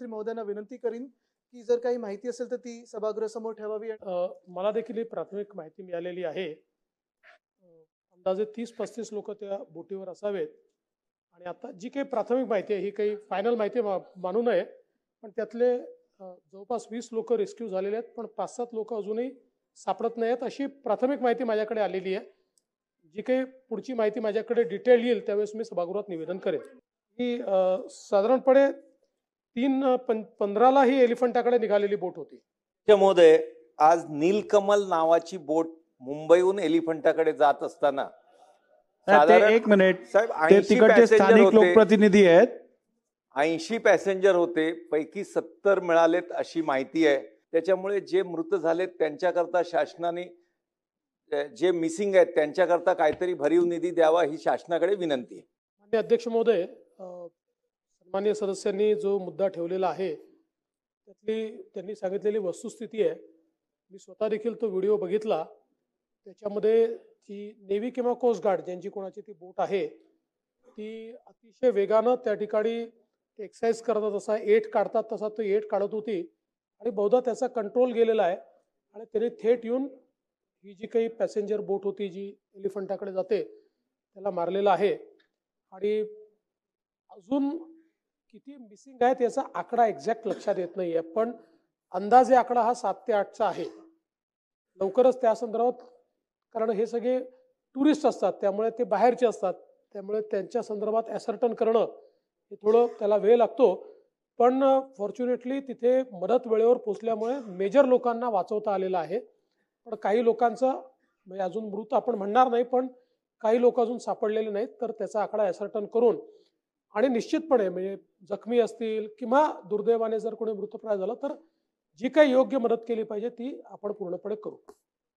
मुख्यमंत्री महोदयांना विनंती करीन की जर काही माहिती असेल तर ती सभागृहासमोर ठेवावी। मला देखील ही प्राथमिक माहिती मिळालेली आहे। अंदाजे 30-35 लोक त्या बोटीवर असावेत आणि आता जी काही प्राथमिक माहिती आहे ही काही फायनल माहिती मानू नये, पण त्यातले जवळपास 20 लोक रेस्क्यू झालेले आहेत, पण 5-7 लोक अजूनही सापडत नाहीत अशी प्राथमिक माहिती माझ्याकडे आलेली आहे। जी काही पुढची माहिती माझ्याकडे डिटेल येईल त्यावेळेस मी सभागृहात निवेदन करेन। ही साधारणपणे 3:15ला ही एलिफंटाकडे निघालेली बोट होती। महोदय, आज नीलकमल नावाची बोट मुंबईहून एलिफंटाकडे जात असताना एक मिनिट साहेब, ते 80 तिकडचे पॅसेंजर स्थानिक होते। लोकप्रतिनिधी आहेत। 80 पॅसेंजर होते, पैकी 70 मिळालेत अशी माहिती आहे। त्याच्यामुळे जे मृत झालेत त्यांच्याकरता शासनाने, जे मिसिंग आहेत त्यांच्याकरता काहीतरी भरीव निधी द्यावा ही शासनाकडे विनंती आहे। माननीय अध्यक्ष महोदय, सन्माननीय सदस्यांनी जो मुद्दा ठेवलेला आहे त्यातली त्यांनी सांगितलेली वस्तुस्थिती आहे। मी स्वतः देखील तो व्हिडिओ बघितला। त्याच्यामध्ये ती नेव्ही किंवा कोस्ट गार्ड ज्यांची कोणाची ती बोट आहे ती अतिशय वेगानं त्या ठिकाणी एक्सरसाइज करतात, तसा एट काढतात तसा तो एट काढत होती आणि बहुधा त्याचा कंट्रोल गेलेला आहे आणि त्याने थेट येऊन ही जी काही पॅसेंजर बोट होती जी एलिफंटाकडे जाते त्याला मारलेला आहे। आणि अजून किती मिसिंग आहेत याचा आकडा एक्झॅक्ट लक्षात येत नाहीये, पण अंदाजे आकडा हा 7 ते 8चा आहे। लवकरच त्या संदर्भात, कारण हे सगळे टुरिस्ट असतात त्यामुळे ते बाहेरचे असतात, त्यामुळे त्यांच्या संदर्भात ॲसर्टन करणं हे थोडं त्याला वेळ लागतो, पण फॉर्च्युनेटली तिथे मदत वेळेवर पोहोचल्यामुळे मेजर लोकांना वाचवता आलेलं आहे। पण काही लोकांचं म्हणजे अजून मृत आपण म्हणणार नाही, पण काही लोक अजून सापडलेले नाहीत, तर त्याचा आकडा ॲसर्टन करून आणि निश्चितपणे म्हणजे जखमी असतील किंवा दुर्दैवाने जर कोणी मृतप्राय झालं तर जी काही योग्य मदत केली पाहिजे ती आपण पूर्णपणे करू।